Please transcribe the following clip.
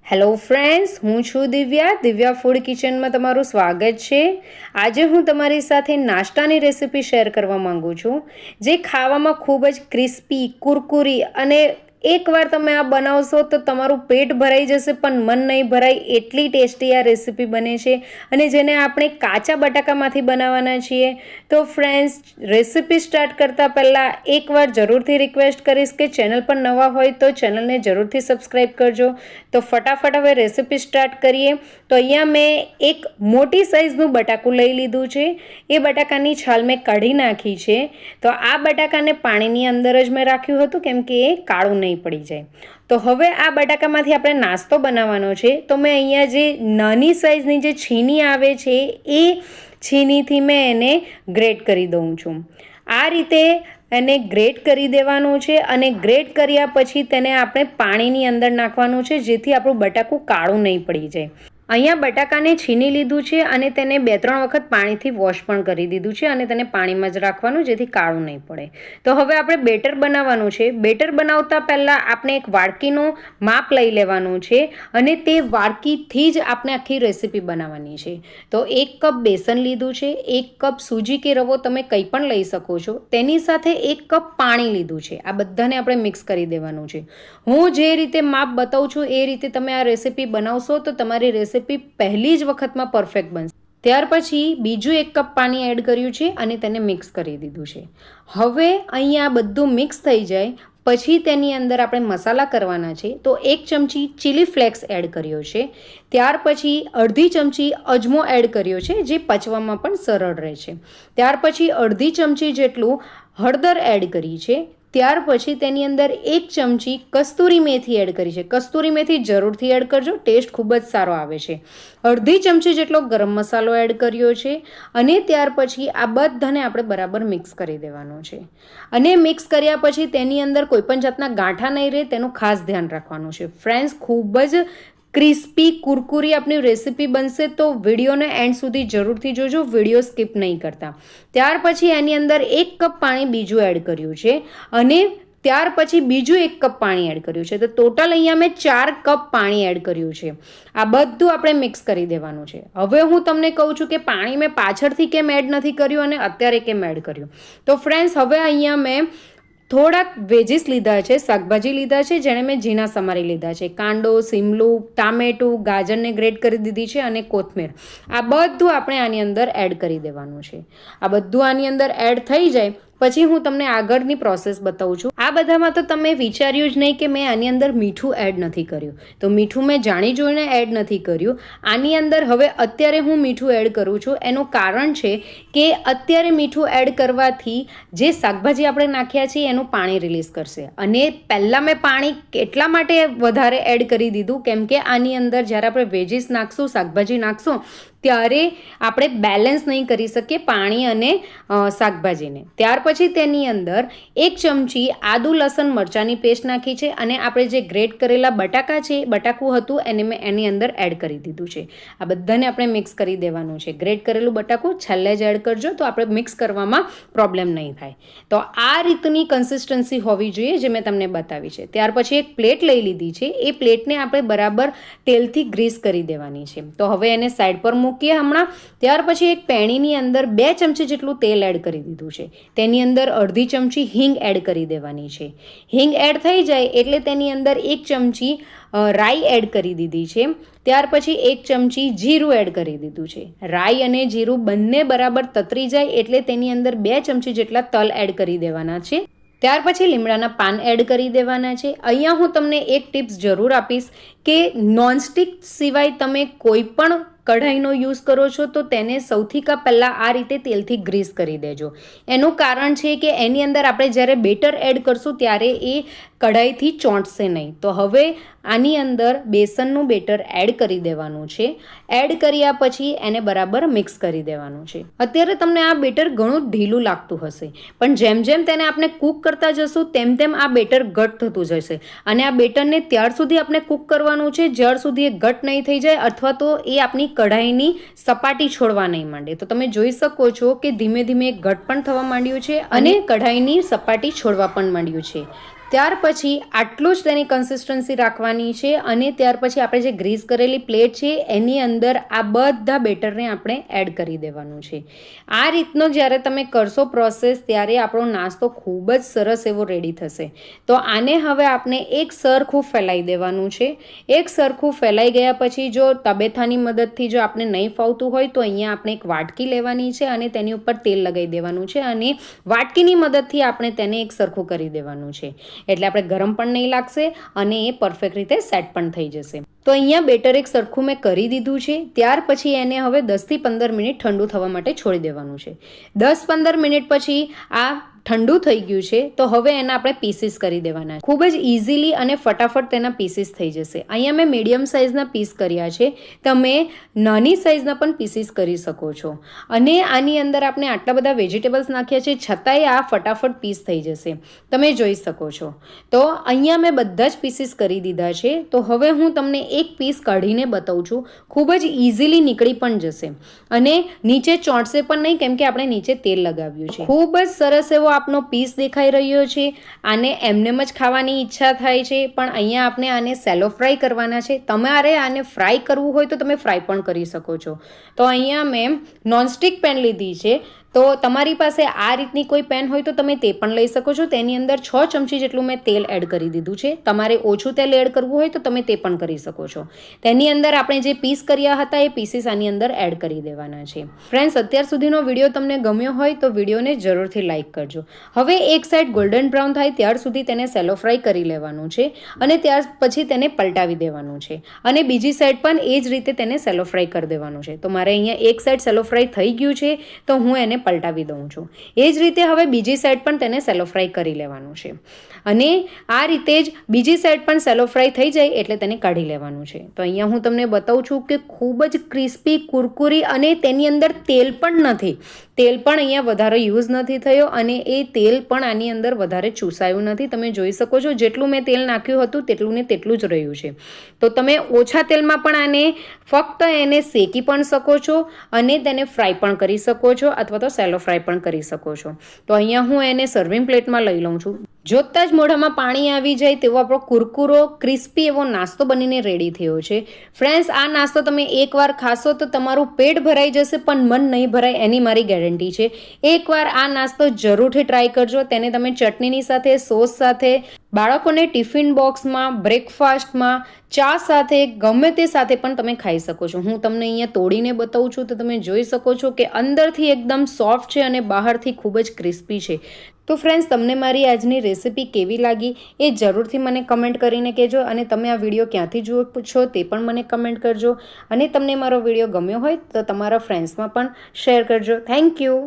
Hello friends, હું છું Divya food કિચનમાં તમારું સ્વાગત છે। આજે હું તમારી સાથે નાસ્તાની રેસીપી શેર કરવા માંગુ છું, જે ખાવામાં ખૂબ જ ક્રિસ્પી, કુરકુરી અને એકવાર તમે આ બનાવશો તો તમારું પેટ ભરાઈ જશે પણ મન નહીં ભરાય એટલી ટેસ્ટી આ રેસીપી બને છે, અને જેને આપણે કાચા બટાકામાંથી બનાવવાના છીએ। તો ફ્રેન્ડ્સ, રેસીપી સ્ટાર્ટ કરતાં પહેલાં એકવાર જરૂરથી રિક્વેસ્ટ કરીશ કે ચેનલ પર નવા હોય તો ચેનલને જરૂરથી સબસ્ક્રાઈબ કરજો। તો ફટાફટ હવે રેસીપી સ્ટાર્ટ કરીએ। તો અહીંયા મેં એક મોટી સાઇઝનું બટાકું લઈ લીધું છે, એ બટાકાની છાલ મેં કાઢી નાખી છે। તો આ બટાકાને પાણીની અંદર જ મેં રાખ્યું હતું કેમ કે એ કાળું નહીં પડી જાય। તો હવે આ બટાકામાંથી આપણે નાસ્તો બનાવવાનો છે। તો મેં અહીંયા જે નાની સાઇઝની જે છીની આવે છે એ છીનીથી મેં એને ગ્રેટ કરી દઉં છું। આ રીતે એને ગ્રેટ કરી દેવાનું છે, અને ગ્રેટ કર્યા પછી તેને આપણે પાણીની અંદર નાખવાનું છે, જેથી આપણું બટાકું કાળું નહીં પડી જાય। અહીંયા બટાકાને છીની લીધું છે અને તેને 2-3 વખત પાણીથી વોશ પણ કરી દીધું છે, અને તેને પાણીમાં જ રાખવાનું જેથી કાળું નહીં પડે। તો હવે આપણે બેટર બનાવવાનું છે। બેટર બનાવતા પહેલાં આપણે એક વાડકીનું માપ લઈ લેવાનું છે, અને તે વાડકીથી જ આપણે આખી રેસીપી બનાવવાની છે। તો 1 કપ બેસન લીધું છે, 1 કપ સૂજી કે રવો તમે કંઈ પણ લઈ શકો છો, તેની સાથે 1 કપ પાણી લીધું છે। આ બધાને આપણે મિક્સ કરી દેવાનું છે। હું જે રીતે માપ બતાવું છું એ રીતે તમે આ રેસીપી બનાવશો તો તમારી રેસીપી પહેલી જ વખતમાં પરફેક્ટ બનશે। ત્યાર પછી બીજું 1 કપ પાણી એડ કર્યું છે અને તેને મિક્સ કરી દીધું છે। હવે અહીંયા બધું મિક્સ થઈ જાય પછી તેની અંદર આપણે મસાલા કરવાના છે। તો 1 ચમચી ચીલી ફ્લેક્સ એડ કર્યો છે, ત્યાર પછી અડધી ચમચી અજમો એડ કર્યો છે, જે પચવામાં પણ સરળ રહે છે। ત્યાર પછી અડધી ચમચી જેટલું હળદર એડ કરી છે। ત્યાર પછી તેની અંદર 1 ચમચી કસ્તુરી મેથી એડ કરી છે। કસ્તુરી મેથી જરૂરથી એડ કરજો, ટેસ્ટ ખૂબ જ સારો આવે છે। અડધી ચમચી જેટલો ગરમ મસાલો એડ કર્યો છે, અને ત્યાર પછી આ બધાને આપણે બરાબર મિક્સ કરી દેવાનું છે। અને મિક્સ કર્યા પછી તેની અંદર કોઈપણ જાતના ગાંઠા નહીં રહે તેનું ખાસ ધ્યાન રાખવાનું છે। ફ્રેન્ડ્સ, ખૂબ જ ક્રિસ્પી કુરકુરી આપણી રેસીપી બનશે, તો વિડીયોને એન્ડ સુધી જરૂરથી જોજો, વિડીયો સ્કીપ નહીં કરતા। ત્યાર પછી એની અંદર 1 કપ પાણી બીજું એડ કર્યું છે, અને ત્યાર પછી બીજું 1 કપ પાણી એડ કર્યું છે। તો ટોટલ અહીંયા મેં 4 કપ પાણી એડ કર્યું છે। આ બધું આપણે મિક્સ કરી દેવાનું છે। હવે હું તમને કહું છું કે પાણી મેં પાછળથી કેમ એડ નથી કર્યું અને અત્યારે કેમ એડ કર્યું। તો ફ્રેન્ડ્સ, હવે અહીંયા મેં થોડાક વેજીસ લીધા છે, શાકભાજી લીધા છે, જેને મેં ઝીણા સમારી લીધા છે। કાંદો, શિમલું, ટામેટું, ગાજરને ગ્રેટ કરી દીધી છે, અને કોથમીર, આ બધું આપણે આની અંદર એડ કરી દેવાનું છે। આ બધું આની અંદર એડ થઈ જાય પછી હું તમને આગળની પ્રોસેસ બતાવું છું। આ બધામાં તો તમે વિચાર્યું જ નહીં કે મેં આની અંદર મીઠું એડ નથી કર્યું, તો મીઠું મેં જાણી જોઈને એડ નથી કર્યું। આની અંદર હવે અત્યારે હું મીઠું એડ કરું છું, એનું કારણ છે કે અત્યારે મીઠું એડ કરવાથી જે શાકભાજી આપણે નાખ્યા છે એનું પાણી રિલીઝ કરશે, અને પહેલાં મેં પાણી એટલા માટે વધારે એડ કરી દીધું કેમ કે આની અંદર જ્યારે આપણે વેજીસ નાખશું, શાકભાજી નાખશું, ત્યારે આપણે બેલેન્સ નહીં કરી શકીએ પાણી અને શાકભાજીને। ત્યાર પછી તેની અંદર 1 ચમચી આદુ લસણ મરચાંની પેસ્ટ નાખી છે, અને આપણે જે ગ્રેટ કરેલા બટાકું હતું એને મેં એની અંદર એડ કરી દીધું છે। આ બધાને આપણે મિક્સ કરી દેવાનું છે। ગ્રેટ કરેલું બટાકું છેલ્લે જ એડ કરજો, તો આપણે મિક્સ કરવામાં પ્રોબ્લેમ નહીં થાય। તો આ રીતની કન્સિસ્ટન્સી હોવી જોઈએ જે મેં તમને બતાવી છે। ત્યાર પછી એક પ્લેટ લઈ લીધી છે, એ પ્લેટને આપણે બરાબર તેલથી ગ્રીસ કરી દેવાની છે। તો હવે એને સાઈડ પર હમણાં ત્યાર પછી એક પેણીની અંદર 2 ચમચી જેટલું તેલ એડ કરી દીધું છે, તેની અંદર અડધી ચમચી હિંગ એડ કરી દેવાની છે। હિંગ એડ થઈ જાય એટલે તેની અંદર 1 ચમચી રાઈ એડ કરી દીધી છે। ત્યાર પછી 1 ચમચી જીરું એડ કરી દીધું છે। રાઈ અને જીરું બંને બરાબર તતરી જાય એટલે તેની અંદર 2 ચમચી જેટલા તલ એડ કરી દેવાના છે। ત્યાર પછી લીમડાના પાન એડ કરી દેવાના છે। અહીંયા હું તમને એક ટિપ્સ જરૂર આપીશ કે નોનસ્ટિક સિવાય તમે કોઈ પણ કઢાઈનો યુઝ કરો છો તો તેને સૌથી પહેલાં આ રીતે તેલથી ગ્રીસ કરી દેજો। એનું કારણ છે કે એની અંદર આપણે જ્યારે બેટર એડ કરશું ત્યારે એ કઢાઈથી ચોંટશે નહીં। તો હવે આની અંદર બેસનનું બેટર એડ કરી દેવાનું છે। એડ કર્યા પછી એને બરાબર મિક્સ કરી દેવાનું છે। અત્યારે તમને આ બેટર ઘણું ઢીલું લાગતું હશે, પણ જેમ જેમ તેને આપણે કૂક કરતા જશું તેમ તેમ આ બેટર ઘટ થતું જશે, અને આ બેટરને ત્યાર સુધી આપણે કૂક કરવાનું છે જ્યાર સુધી એ ઘટ નહીં થઈ જાય, અથવા તો એ આપણી કઢાઈની સપાટી છોડવા નહીં માંડે। તો તમે જોઈ શકો છો કે ધીમે ધીમે ઘટ પણ થવા માંડ્યું છે અને કઢાઈની સપાટી છોડવા પણ માંડ્યું છે। ત્યાર પછી આટલું જ તેની કન્સિસ્ટન્સી રાખવાની છે અને ત્યાર પછી આપણે જે ગ્રીસ કરેલી પ્લેટ છે એની અંદર આ બધા બેટરને આપણે એડ કરી દેવાનું છે. આ રીતનો જ્યારે તમે કરશો પ્રોસેસ ત્યારે આપણો નાસ્તો ખૂબ જ સરસ એવો રેડી થશે. તો આને હવે આપણે એક સરખું ફેલાઈ દેવાનું છે. એક સરખું ફેલાઈ ગયા પછી જો તબેથાની મદદથી જો આપણે નહીં ફાવતું હોય તો અહીંયા આપણે એક વાટકી લેવાની છે અને તેની ઉપર તેલ લગાવી દેવાનું છે અને વાટકીની મદદથી આપણે તેને એક સરખું કરી દેવાનું છે. એટલે આપણે ગરમ પણ નહીં લાગશે અને એ પરફેક્ટ રીતે સેટ પણ થઈ જશે. તો અહીંયા બેટર એક સરખું મેં કરી દીધું છે. ત્યાર પછી એને હવે 10થી 15 મિનિટ ઠંડુ થવા માટે છોડી દેવાનું છે. 10-15 મિનિટ પછી આ ઠંડુ થઈ ગયું છે તો હવે એના આપણે પીસીસ કરી દેવાના. ખૂબ જ ઇઝીલી અને ફટાફટ તેના પીસીસ થઈ જશે. અહીંયા મેં મીડિયમ સાઇઝના પીસ કર્યા છે. તમે નાની સાઇઝના પણ પીસીસ કરી શકો છો. અને આની અંદર આપણે આટલા બધા વેજીટેબલ્સ નાખ્યા છે છતાંય આ ફટાફટ પીસ થઈ જશે. તમે જોઈ શકો છો. તો અહીંયા મેં બધા જ પીસીસ કરી દીધા છે. તો હવે હું તમને એક પીસ કાઢીને બતાવું છું. ખૂબ જ ઇઝીલી નીકળી પણ જશે અને નીચે ચોંટશે પણ નહીં કેમ કે આપણે નીચે તેલ લગાવ્યું છે. ખૂબ જ સરસ એવો આપનો પીસ દેખાઈ રહ્યો છે. આને એમનેમ જ ખાવાની ઈચ્છા થાય છે પણ અહીંયા આપણે આને સેલો ફ્રાય કરવાના છે. તમારે આને ફ્રાય કરવું હોય તો તમે ફ્રાય પણ કરી શકો છો. તો અહીંયા મેં નોનસ્ટિક પેન લીધી છે. તો તમારી પાસે આ રીતની કોઈ પેન હોય તો તમે તે પણ લઈ શકો છો. તેની અંદર 6 ચમચી જેટલું મેં તેલ એડ કરી દીધું છે. તમારે ઓછું તેલ એડ કરવું હોય તો તમે તે પણ કરી શકો છો. તેની અંદર આપણે જે પીસ કર્યા હતા એ પીસીસ આની અંદર એડ કરી દેવાના છે. ફ્રેન્ડ્સ, અત્યાર સુધીનો વિડીયો તમને ગમ્યો હોય તો વિડીયોને જરૂરથી લાઇક કરજો. હવે એક સાઈડ ગોલ્ડન બ્રાઉન થાય ત્યાર સુધી તેને સેલો ફ્રાય કરી લેવાનું છે અને ત્યાર પછી તેને પલટાવી દેવાનું છે અને બીજી સાઈડ પણ એ જ રીતે તેને સેલો ફ્રાય કરી દેવાનું છે. તો મારે અહીંયા એક સાઈડ સેલો ફ્રાય થઈ ગયું છે તો હું એને પલટાવી દઉં છું. એ જ રીતે હવે બીજી સાઈડ પણ તેને સેલો ફ્રાય કરી લેવાનું છે અને આ રીતે જ બીજી સાઈડ પણ સેલો ફ્રાય થઈ જાય એટલે તેને કાઢી લેવાનું છે. તો અહીંયા હું તમને બતાવું છું કે ખૂબ જ ક્રિસ્પી, કુરકુરી અને તેની અંદર તેલ પણ નથી. તેલ પણ અહીંયા વધારે યુઝ નથી થયો અને એ તેલ પણ આની અંદર વધારે ચૂસાયું નથી. તમે જોઈ શકો છો જેટલું મેં તેલ નાખ્યું હતું તેટલું ને તેટલું જ રહ્યું છે. તો તમે ઓછા તેલમાં પણ આને ફક્ત એને શેકી પણ શકો છો અને તેને ફ્રાય પણ કરી શકો છો અથવા તો સેલો ફ્રાય પણ કરી શકો છો. તો અહીંયા હું એને સર્વિંગ પ્લેટમાં લઈ લઉં છું. જોતાં જ મોઢામાં પાણી આવી જાય તેવો આપણો કુરકુરો ક્રિસ્પી એવો નાસ્તો બનીને રેડી થયો છે. ફ્રેન્ડ્સ, આ નાસ્તો તમે એકવાર ખાશો તો તમારું પેટ ભરાઈ જશે પણ મન નહીં ભરાય એની મારી ગેરંટી છે. એકવાર આ નાસ્તો જરૂરથી ટ્રાય કરજો. તેને તમે ચટણીની સાથે, સોસ સાથે, બાળકોને ટિફિન બોક્સમાં, બ્રેકફાસ્ટમાં, ચા સાથે, ગમે તે સાથે પણ તમે ખાઈ શકો છો. હું તમને અહીંયા તોડીને બતાવું છું તો તમે જોઈ શકો છો કે અંદરથી એકદમ સોફ્ટ છે અને બહારથી ખૂબ જ ક્રિસ્પી છે. તો ફ્રેન્ડ્સ, તમને મારી આજની રેસિપી કેવી લાગી એ જરૂરથી મને કમેન્ટ કરીને કહેજો અને તમે આ વિડીયો ક્યાંથી જુઓ છો તે પણ મને કમેન્ટ કરજો અને તમને મારો વિડીયો ગમ્યો હોય તો તમારા ફ્રેન્ડ્સમાં પણ શેર કરજો. Thank you.